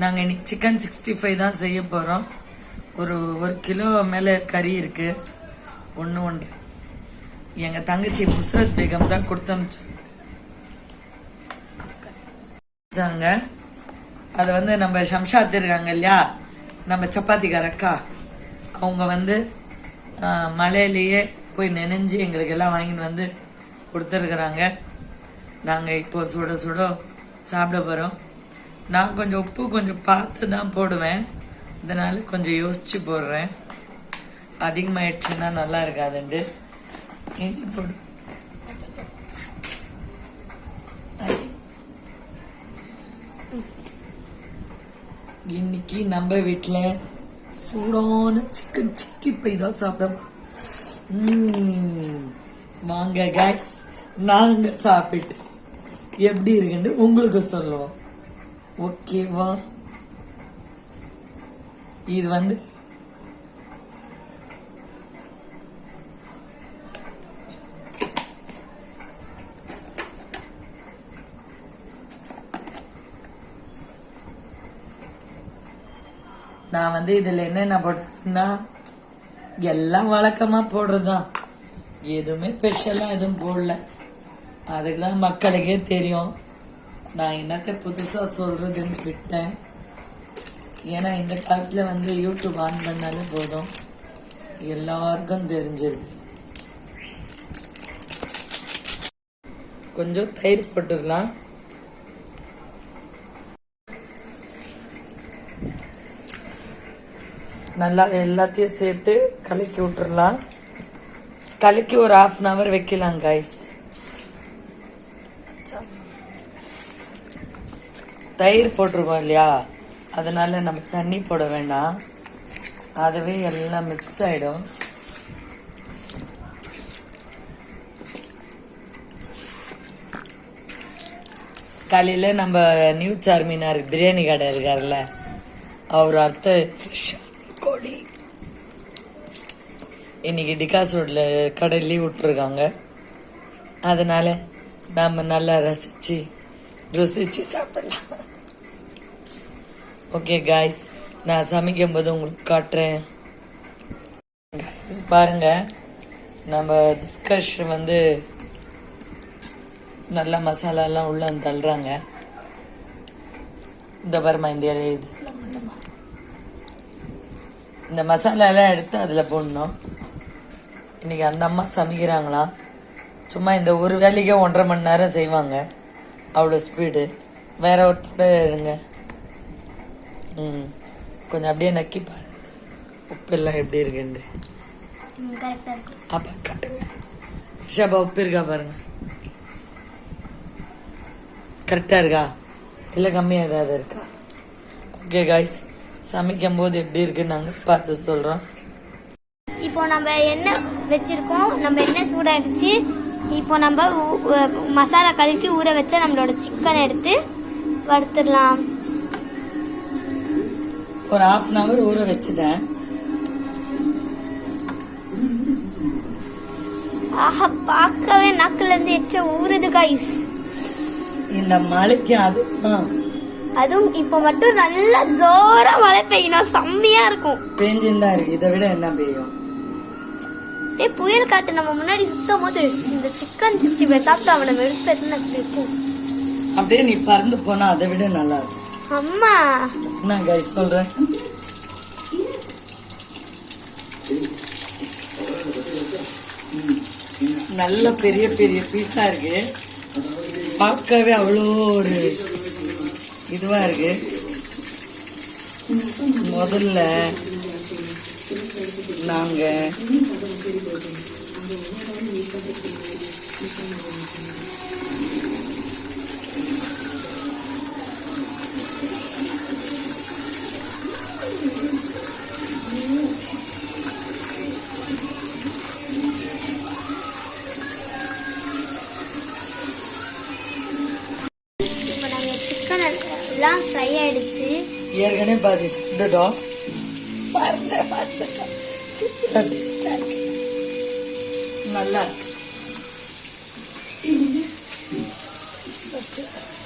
நாங்கள் இன்னைக்கு சிக்கன் 65 தான் செய்ய போகிறோம். ஒரு 1 கிலோ மேலே கறி இருக்கு. ஒன்று எங்கள் தங்கச்சி முஸ்ரத் பேகம் தான் கொடுத்தாங்க. அதை வந்து நம்ம ஷம்ஷாத் இருக்காங்க இல்லையா, நம்ம சப்பாத்திக்கார அக்கா, அவங்க மலையிலேயே போய் நெனைஞ்சு எங்களுக்கு எல்லாம் வாங்கிட்டு வந்து கொடுத்துருக்குறாங்க. நாங்கள் இப்போ சுட சுட சாப்பிட போகிறோம். நான் கொஞ்சம் உப்பு கொஞ்சம் பார்த்து தான் போடுவேன், இதனால கொஞ்சம் யோசிச்சு போடுறேன். அதிகமாயிடுச்சுன்னா நல்லா இருக்காதுண்டு. இஞ்சி போடு. இன்னைக்கு நம்ம வீட்டில் சூடான சிக்கன் 65 தான் சாப்பிட. வாங்க கைஸ், நாங்க சாப்பிட்டு எப்படி இருக்குன்னு உங்களுக்கு சொல்லுவோம். ஓகேவா? இது நான் இதுல என்னென்ன போட்டேன்னா எல்லாம் வழக்கமா போடுறதுதான், எதுவுமே ஸ்பெஷலா எதுவும் போடல. அதுக்குதான் மக்களுக்கே தெரியும். நான் என்னத்த புதுசா சொல்றதுன்னு விட்டேன். ஏன்னா இந்த காலத்துல யூடியூப் ஆன் பண்ணாலே போதும், எல்லாருக்கும் தெரிஞ்சிருது. கொஞ்சம் தயிர் போட்டுக்கலாம். நல்லா எல்லாத்தையும் சேர்த்து கலக்கி விட்டுறலாம். கலக்கி ஒரு 1/2 hour வைக்கலாம் கைஸ். தயிர் போட்டிருக்கோம் இல்லையா, அதனால நம்ம தண்ணி போட வேண்டாம், அதுவே எல்லாம் மிக்ஸ் ஆயிடும். காலையில நம்ம நியூ சார்மினார் பிரியாணி கடை இருக்காருல்ல, அவர் கோழி இன்னைக்கு டிகாஸ் ரோட்ல கடை லீவ் விட்டுருக்காங்க. அதனால நாம நல்லா ருசிச்சு சாப்பிடலாம். ஓகே காய்ஸ், நான் சமைக்கும் போது உங்களுக்கு காட்டுறேன். பாருங்க, நம்ம தில்கஷ் நல்லா மசாலாலாம் உள்ள தள்ளுறாங்க. இந்த பர்மா இந்த இது இந்த மசாலாலாம் எடுத்து அதில் போடணும். இன்னைக்கு அந்த அம்மா சமைக்கிறாங்களாம். சும்மா இந்த ஒரு வேலைக்கே 1.5 மணி நேரம் செய்வாங்க, அவ்வளோ ஸ்பீடு. வேற ஒருத்தோட இருங்க. கொஞ்சம் அப்படியே நக்கி பாருங்க உப்பு எல்லாம் எப்படி இருக்குண்டு. அப்ப கட்டுங்க ஷபா, உப்பு இருக்கா பாருங்க. கரெக்டா இருக்கா இல்லை கம்மியா ஏதாவது இருக்கா? ஓகே காய்ஸ், சமைக்கும் போது எப்படி இருக்குன்னு நாங்கள் பார்த்து சொல்றோம். இப்போ நம்ம எண்ணெய் வச்சிருக்கோம், நம்ம எண்ணெய் சூடாயிடுச்சு. இப்போ நம்ம மசாலா கலக்கி ஊற வச்சா நம்மளோட சிக்கன் எடுத்து வறுத்துடலாம். ஒரு 1/2 hour ஊற வச்சுட்டேன். ஆஹா, பார்க்கவே நாக்குல இருந்து எச்ச ஊறுது கைஸ். இந்த மழைக்கு அதுவும் இப்போ மட்டும் நல்லா ஜோரா மழை பெய்யணும், செம்மையா இருக்கும். பெஞ்சுதான் இருக்கு, இதை விட என்ன பெய்யும்? புயல் காட்டு நம்ம முன்னாடி சுத்தும் போது இந்த சிக்கன் 65 சாப்பிட்டு அவனை வெறுப்பு அப்படியே நீ பறந்து போனா அதை விட நல்லா இருக்கும். அம்மா நான் கைஸ் சொல்றேன், நல்ல பெரிய பெரிய பீஸா இருக்கு, பார்க்கவே அவ்வளோ ஒரு இதுவா இருக்கு. முதல்ல நாங்க எல்லாம் ஃப்ரை ஆயிடுச்சு. ஏற்கனவே பாதி சாப்பிட்டுட்டோம். நல்லா இருக்கு.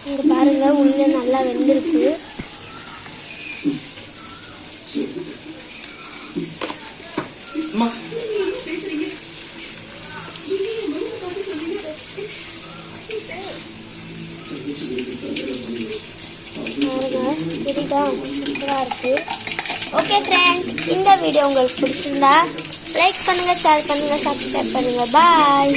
இங்க பாருங்க, உள்ள நல்லா வெந்திருக்கு. அம்மா சரிதா சூப்பராக இருக்கு. ஓகே ஃப்ரெண்ட்ஸ், இந்த வீடியோ உங்களுக்கு பிடிச்சிருந்தா லைக் பண்ணுங்க, ஷேர் பண்ணுங்க, சப்ஸ்கிரைப் பண்ணுங்க. பாய்.